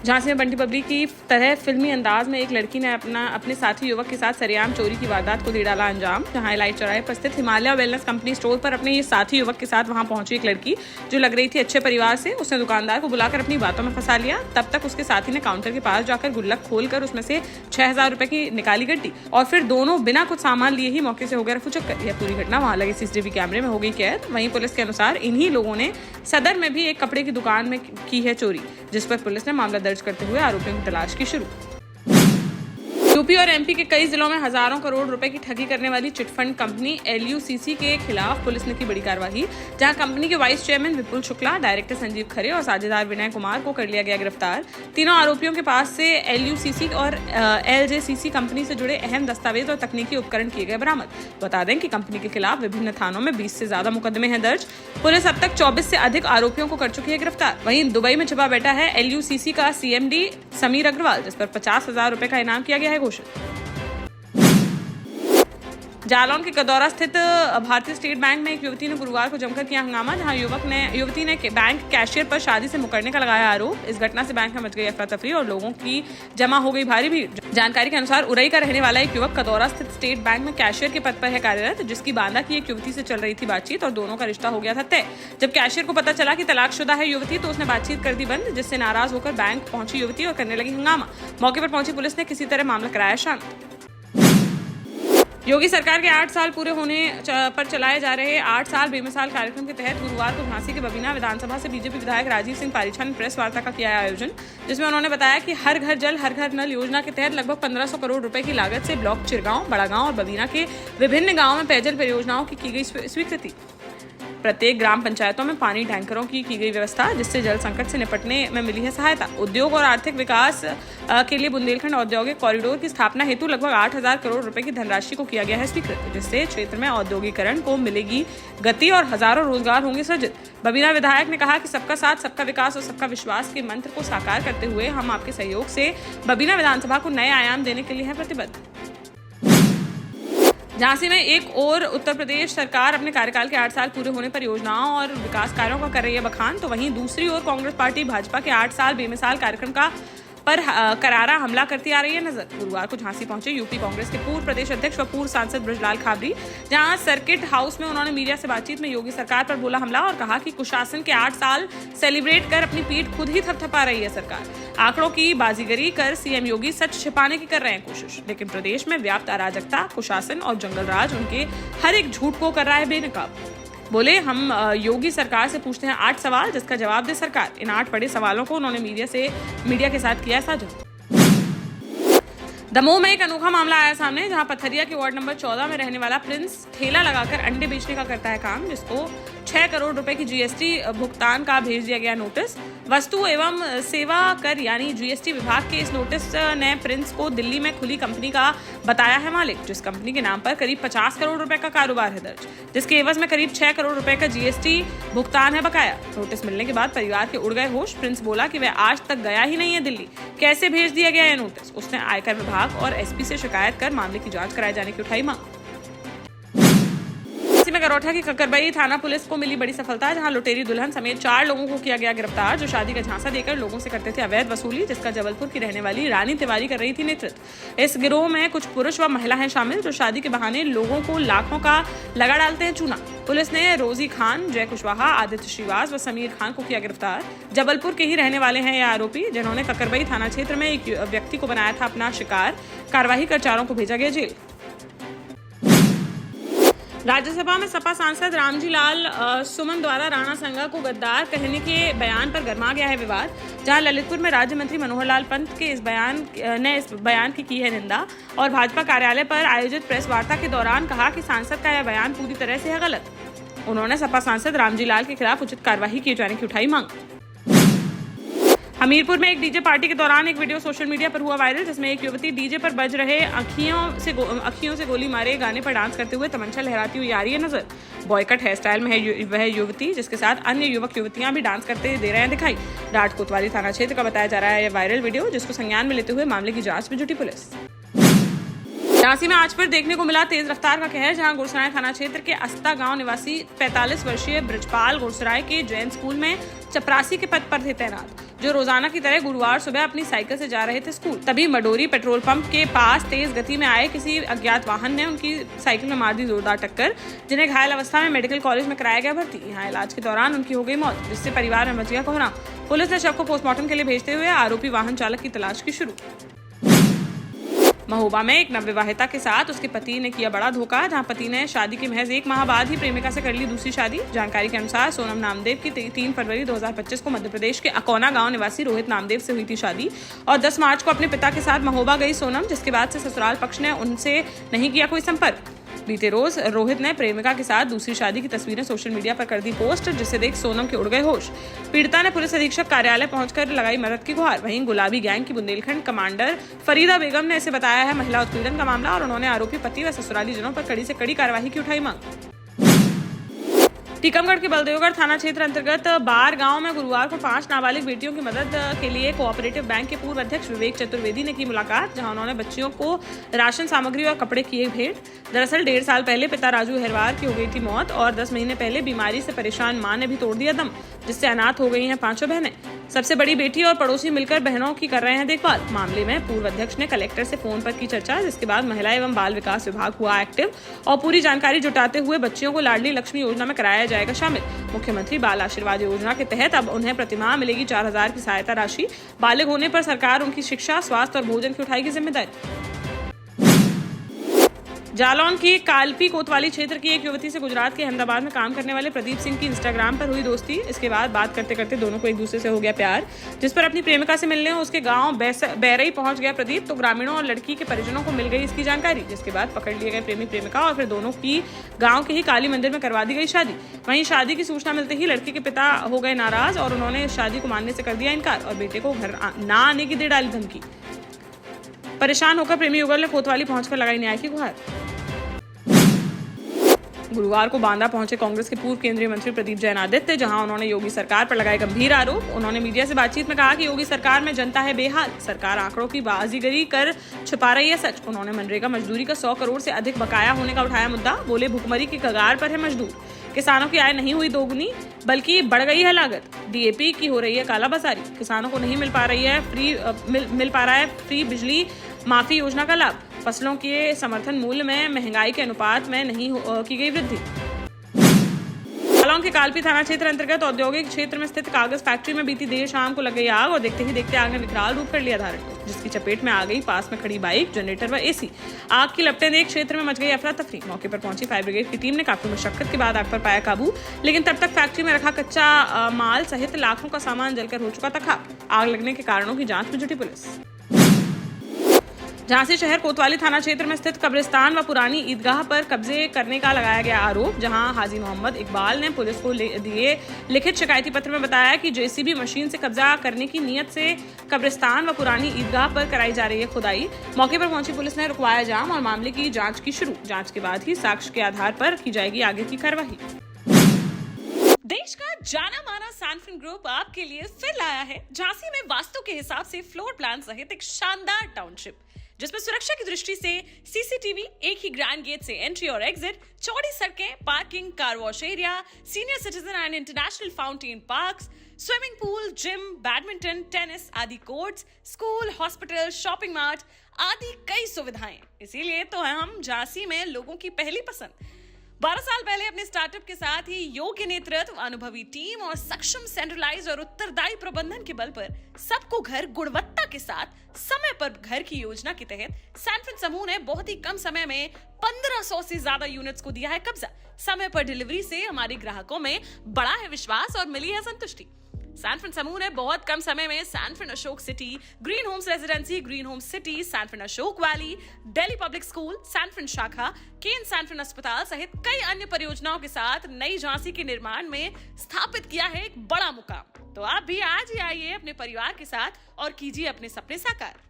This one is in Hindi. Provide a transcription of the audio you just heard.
झांसी में बंटी बबली की तरह फिल्मी अंदाज में एक लड़की ने अपने साथी युवक के साथ सरेआम चोरी की वारदात को दे डाला अंजाम। जहां इलाही चौराहे पर स्थित हिमालय वेलनेस कंपनी स्टोर पर अपने ये साथी युवक के साथ वहां पहुंची एक लड़की जो लग रही थी अच्छे परिवार से। उसने दुकानदार को बुलाकर अपनी बातों में फंसा लिया। तब तक उसके साथी ने काउंटर के पास जाकर गुल्लक खोलकर उसमें से 6,000 रुपए की निकाली गड्डी और फिर दोनों बिना कुछ सामान लिए ही मौके से हो गए रफूचक्कर। यह पूरी घटना वहां लगे सीसीटीवी कैमरे में हो गई कैद। वहीं पुलिस के अनुसार इन्हीं लोगों ने सदर में भी एक कपड़े की दुकान में की है चोरी, जिस पर पुलिस ने मामला दर्ज करते हुए आरोपियों की तलाश की शुरू। यूपी और एमपी के कई जिलों में हजारों करोड़ रुपए की ठगी करने वाली चिटफंड कंपनी LUCC के खिलाफ पुलिस ने की बड़ी कार्रवाई। जहां कंपनी के वाइस चेयरमैन विपुल शुक्ला, डायरेक्टर संजीव खरे और साझेदार विनय कुमार को कर लिया गया गिरफ्तार। तीनों आरोपियों के पास से LUCC और LJCC कंपनी से जुड़े अहम दस्तावेज और तकनीकी उपकरण किए गए बरामद। बता दें कि कंपनी के खिलाफ विभिन्न थानों में 20 से ज्यादा मुकदमे हैं दर्ज। पुलिस अब तक 24 से अधिक आरोपियों को कर चुकी है गिरफ्तार। वहीं दुबई में छिपा बैठा है LUCC का CMD समीर अग्रवाल, जिस पर 50,000 रुपए का इनाम किया गया है घोषित। जालौन के कदौरा स्थित भारतीय स्टेट बैंक में एक युवती ने गुरुवार को जमकर किया हंगामा। जहां युवती ने बैंक कैशियर पर शादी से मुकरने का लगाया आरोप। इस घटना से बैंक में मच गई अफरा तफरी और लोगों की जमा हो गई भारी भीड़। जानकारी के अनुसार उरई का रहने वाला एक युवक कदौरा स्थित स्टेट बैंक में कैशियर के पद पर है कार्यरत, जिसकी बांदा की एक युवती से चल रही थी बातचीत और दोनों का रिश्ता हो गया था तय। जब कैशियर को पता चला कि तलाकशुदा है युवती तो उसने बातचीत कर दी बंद, जिससे नाराज होकर बैंक पहुंची युवती और करने लगी हंगामा। मौके पर पहुंची पुलिस ने किसी तरह मामला कराया शांत। योगी सरकार के 8 साल पूरे होने पर चलाए जा रहे 8 साल बेमिसाल कार्यक्रम के तहत गुरुवार को झांसी के बबीना विधानसभा से बीजेपी विधायक राजीव सिंह पारीछा ने प्रेस वार्ता का किया आयोजन, जिसमें उन्होंने बताया कि हर घर जल हर घर नल योजना के तहत लगभग 1500 करोड़ रुपए की लागत से ब्लॉक चिरगांव, बड़ागांव और बबीना के विभिन्न गाँवों में पेयजल परियोजनाओं की गई स्वीकृति। प्रत्येक ग्राम पंचायतों में पानी टैंकरों की गई व्यवस्था, जिससे जल संकट से निपटने में मिली है सहायता। उद्योग और आर्थिक विकास के लिए बुंदेलखंड औद्योगिक कॉरिडोर की स्थापना हेतु लगभग 8,000 करोड़ रुपए की धनराशि को किया गया है स्वीकृत, जिससे क्षेत्र में औद्योगिकरण को मिलेगी गति और हजारों रोजगार होंगे सृजित। बबीना विधायक ने कहा कि सबका साथ, सबका विकास और सबका विश्वास के मंत्र को साकार करते हुए हम आपके सहयोग से बबीना विधानसभा को नए आयाम देने के लिए हैं प्रतिबद्ध। झांसी में एक और उत्तर प्रदेश सरकार अपने कार्यकाल के 8 साल पूरे होने पर योजनाओं और विकास कार्यों का कर रही है बखान, तो वहीं दूसरी ओर कांग्रेस पार्टी भाजपा के 8 साल बेमिसाल कार्यक्रम का पर करारा हमला करती आ रही है नजर। गुरुवार को झांसी पहुंचे यूपी कांग्रेस के पूर्व प्रदेश अध्यक्ष व पूर्व सांसद ब्रजलाल खाबरी, जहां सर्किट हाउस में उन्होंने मीडिया से बातचीत में योगी सरकार पर बोला हमला और कहा कि कुशासन के 8 साल सेलिब्रेट कर अपनी पीठ खुद ही थपथपा रही है सरकार। आंकड़ों की बाजीगरी कर सीएम योगी सच छिपाने की कर रहे हैं कोशिश, लेकिन प्रदेश में व्याप्त अराजकता, कुशासन और जंगल राज उनके हर एक झूठ को कर रहा है बेनकाब। बोले हम योगी सरकार से पूछते हैं 8 सवाल, जिसका जवाब दे सरकार। इन 8 बड़े सवालों को उन्होंने मीडिया के साथ किया साझा। दमोह में एक अनोखा मामला आया सामने, जहां पथरिया के वार्ड नंबर 14 में रहने वाला प्रिंस ठेला लगाकर अंडे बेचने का करता है काम, जिसको 6 करोड़ रुपए की GST भुगतान का भेज दिया गया नोटिस। वस्तु एवं सेवा कर यानी GST विभाग के इस नोटिस ने प्रिंस को दिल्ली में खुली कंपनी का बताया है मालिक, जिस कंपनी के नाम पर करीब 50 करोड़ रुपए का कारोबार है दर्ज, जिसके एवज में करीब 6 करोड़ रुपए का GST भुगतान है बकाया। नोटिस मिलने के बाद परिवार के उड़ गए होश। प्रिंस बोला कि वह आज तक गया ही नहीं है दिल्ली, कैसे भेज दिया गया यह नोटिस। उसने आयकर विभाग और SP से शिकायत कर मामले की जांच कराए जाने की उठाई मांग। में करोठा की ककरबई थाना पुलिस को मिली बड़ी सफलता, जहां लुटेरी दुल्हन समेत 4 लोगों को किया गया गिरफ्तार, जो शादी का झांसा देकर लोगों से करते थे अवैध वसूली, जिसका जबलपुर की रहने वाली रानी तिवारी कर रही थी नेतृत्व। इस गिरोह में कुछ पुरुष व महिला हैं शामिल, जो शादी के बहाने लोगों को लाखों का लगा डालते हैं चूना। पुलिस ने रोजी खान, जय कुशवाहा, आदित्य श्रीवास व समीर खान को किया गिरफ्तार। जबलपुर के ही रहने वाले हैं ये आरोपी, जिन्होंने ककरबई थाना क्षेत्र में एक व्यक्ति को बनाया था अपना शिकार। कार्रवाई कर 4 को भेजा गया जेल। राज्यसभा में सपा सांसद रामजी लाल सुमन द्वारा राणा संघा को गद्दार कहने के बयान पर गरमा गया है विवाद, जहां ललितपुर में राज्य मंत्री मनोहर लाल पंत के इस बयान की है निंदा और भाजपा कार्यालय पर आयोजित प्रेस वार्ता के दौरान कहा कि सांसद का यह बयान पूरी तरह से है गलत। उन्होंने सपा सांसद रामजी लाल के खिलाफ उचित कार्रवाई किए जाने की उठाई मांग। हमीरपुर में एक डीजे पार्टी के दौरान एक वीडियो सोशल मीडिया पर हुआ वायरल, जिसमें एक युवती डीजे पर बज रहे अखियों से गोली मारे गाने पर डांस करते हुए तमंचा लहराती हुई आ रही है नजर। बॉयकट हेयर स्टाइल में है वह युवती, जिसके साथ अन्य युवक युवतियां भी डांस करते दे रहे हैं दिखाई। राठ कोतवाली थाना क्षेत्र का बताया जा रहा है यह वायरल वीडियो, जिसको संज्ञान में लेते हुए मामले की जांच में जुटी पुलिस। झांसी में आज फिर देखने को मिला तेज रफ्तार का कहर, जहां गुरसराय थाना क्षेत्र के अस्ता गांव निवासी 45 वर्षीय ब्रजपाल गुरसराय के जैन स्कूल में चपरासी के पद पर थे तैनात। जो रोजाना की तरह गुरुवार सुबह अपनी साइकिल से जा रहे थे स्कूल। तभी मडोरी पेट्रोल पंप के पास तेज गति में आए किसी अज्ञात वाहन ने उनकी साइकिल में मार दी जोरदार टक्कर, जिन्हें घायल अवस्था में मेडिकल कॉलेज में कराया गया भर्ती। यहाँ इलाज के दौरान उनकी हो गई मौत, जिससे परिवार में मच गया कोहराम। पुलिस ने शव को पोस्टमार्टम के लिए भेजते हुए आरोपी वाहन चालक की तलाश की शुरू। महोबा में एक नवविवाहिता के साथ उसके पति ने किया बड़ा धोखा, जहां पति ने शादी के महज 1 माह बाद ही प्रेमिका से कर ली दूसरी शादी। जानकारी के अनुसार सोनम नामदेव की 3 फरवरी 2025 को मध्य प्रदेश के अकोना गांव निवासी रोहित नामदेव से हुई थी शादी और 10 मार्च को अपने पिता के साथ महोबा गई सोनम, जिसके बाद से ससुराल पक्ष ने उनसे नहीं किया कोई संपर्क। बीते रोज रोहित ने प्रेमिका के साथ दूसरी शादी की तस्वीरें सोशल मीडिया पर कर दी पोस्ट, जिसे देख सोनम के उड़ गए होश। पीड़िता ने पुलिस अधीक्षक कार्यालय पहुंचकर लगाई मदद की गुहार। वहीं गुलाबी गैंग की बुंदेलखंड कमांडर फरीदा बेगम ने इसे बताया है महिला उत्पीड़न का मामला और उन्होंने आरोपी पति व ससुराली जनों पर कड़ी से कड़ी कार्रवाई की उठाई मांग। टीकमगढ़ के बलदेवगढ़ थाना क्षेत्र अंतर्गत बार गांव में गुरुवार को 5 नाबालिग बेटियों की मदद के लिए कोऑपरेटिव बैंक के पूर्व अध्यक्ष विवेक चतुर्वेदी ने की मुलाकात, जहां उन्होंने बच्चियों को राशन सामग्री और कपड़े किए भेंट। दरअसल 1.5 साल पहले पिता राजू हेरवार की हो गई थी मौत और 10 महीने पहले बीमारी से परेशान मां ने भी तोड़ दिया दम, जिससे अनाथ हो गई हैं 5 बहनें। सबसे बड़ी बेटी और पड़ोसी मिलकर बहनों की कर रहे हैं देखभाल। मामले में पूर्व अध्यक्ष ने कलेक्टर से फोन पर की चर्चा, जिसके बाद महिला एवं बाल विकास विभाग हुआ एक्टिव और पूरी जानकारी जुटाते हुए बच्चियों को लाडली लक्ष्मी योजना में कराया जाएगा शामिल। मुख्यमंत्री बाल आशीर्वाद योजना के तहत अब उन्हें प्रतिमाह मिलेगी 4,000 की सहायता राशि। बालिग होने पर सरकार उनकी शिक्षा, स्वास्थ्य और भोजन की उठाएगी जिम्मेदारी। जालौन की कालपी कोतवाली क्षेत्र की एक युवती से गुजरात के अहमदाबाद में काम करने वाले प्रदीप सिंह की इंस्टाग्राम पर हुई दोस्ती। इसके बाद बात करते करते दोनों को एक दूसरे से हो गया प्यार, जिस पर अपनी प्रेमिका से मिलने उसके गांव बैरई पहुंच गया प्रदीप। तो ग्रामीणों और लड़की के परिजनों को मिल गई इसकी जानकारी, जिसके बाद पकड़ लिए गए प्रेमी प्रेमिका और फिर दोनों की गाँव के ही काली मंदिर में करवा दी गई शादी। वहीं शादी की सूचना मिलते ही लड़की के पिता हो गए नाराज और उन्होंने इस शादी को मानने से कर दिया इनकार और बेटे को घर न आने की दे डाली धमकी। परेशान होकर प्रेमी युगल ने कोतवाली पहुंचकर लगाई न्याय की गुहार। गुरुवार को बांदा पहुंचे कांग्रेस के पूर्व केंद्रीय मंत्री प्रदीप जैन आदित्य, जहां उन्होंने योगी सरकार पर लगाए गंभीर आरोप। उन्होंने मीडिया से बातचीत में कहा कि योगी सरकार में जनता है बेहाल, सरकार आंकड़ों की बाजीगरी कर छुपा रही है सच। उन्होंने मनरेगा मजदूरी का 100 करोड़ से अधिक बकाया होने का उठाया मुद्दा। बोले भुखमरी की कगार पर है मजदूर, किसानों की आय नहीं हुई दोगुनी बल्कि बढ़ गई है लागत। डीएपी की हो रही है कालाबाजारी, किसानों को नहीं मिल पा रहा है फ्री बिजली माफी योजना का लाभ। फसलों के समर्थन मूल्य में महंगाई के अनुपात में नहीं की गई वृद्धि। जालौन के कालपी थाना क्षेत्र अंतर्गत औद्योगिक क्षेत्र में स्थित कागज फैक्ट्री में बीती देर शाम को लग गई आग और देखते ही देखते आग ने विकराल रूप कर लिया धारण, जिसकी चपेट में आ गई पास में खड़ी बाइक, जनरेटर व एसी। आग की लपटें देख क्षेत्र में मच गई अफरा तफरी। मौके पर पहुंची फायर ब्रिगेड की टीम ने काफी मशक्कत के बाद आग पर पाया काबू, लेकिन तब तक फैक्ट्री में रखा कच्चा माल सहित लाखों का सामान जलकर हो चुका था खाक। आग लगने के कारणों की जांच में जुटी पुलिस। झांसी शहर कोतवाली थाना क्षेत्र में स्थित कब्रिस्तान व पुरानी ईदगाह पर कब्जे करने का लगाया गया आरोप, जहां हाजी मोहम्मद इकबाल ने पुलिस को दिए लिखित शिकायती पत्र में बताया कि जेसीबी मशीन से कब्जा करने की नीयत से कब्रिस्तान व पुरानी ईदगाह पर कराई जा रही है खुदाई। मौके पर पहुंची पुलिस ने रुकवाया जाम और मामले की जांच की शुरू। जांच के बाद ही साक्ष्य के आधार पर की जाएगी आगे की कार्रवाई। देश का जाना माना सैनफिन ग्रुप आपके लिए फिर लाया है झांसी में वास्तु के हिसाब से फ्लोर प्लान सहित एक शानदार टाउनशिप, जिसमें सुरक्षा की दृष्टि से सीसीटीवी, एक ही ग्रैंड गेट से एंट्री और एग्जिट, चौड़ी सड़कें, parking, car wash area, senior citizen and international fountain parks, swimming pool, gym, badminton, tennis आदि courts, school, hospital, shopping mart आदि कई सुविधाएं। इसीलिए तो हम झांसी में लोगों की पहली पसंद। 12 साल पहले अपने स्टार्टअप के साथ ही योग्य नेतृत्व, अनुभवी टीम और सक्षम सेंट्रलाइज और उत्तरदायी प्रबंधन के बल पर सबको घर गुणवत्ता के साथ समय पर घर की योजना के तहत सैनफिन समूह ने बहुत ही कम समय में 1500 से ज्यादा यूनिट्स को दिया है कब्जा। समय पर डिलीवरी से हमारे ग्राहकों में बड़ा है विश्वास और मिली है संतुष्टि। सैनफिन समूह ने बहुत कम समय में Sanfin Ashok City, Green Homes Residency, Green Homes City, Sanfin Ashok Valley, Delhi Public School, Sanfin शाखा, केन सैनफिन अस्पताल सहित कई अन्य परियोजनाओं के साथ नई झांसी के निर्माण में स्थापित किया है एक बड़ा मुकाम। तो आप भी आज ही आइए अपने परिवार के साथ और कीजिए अपने सपने साकार।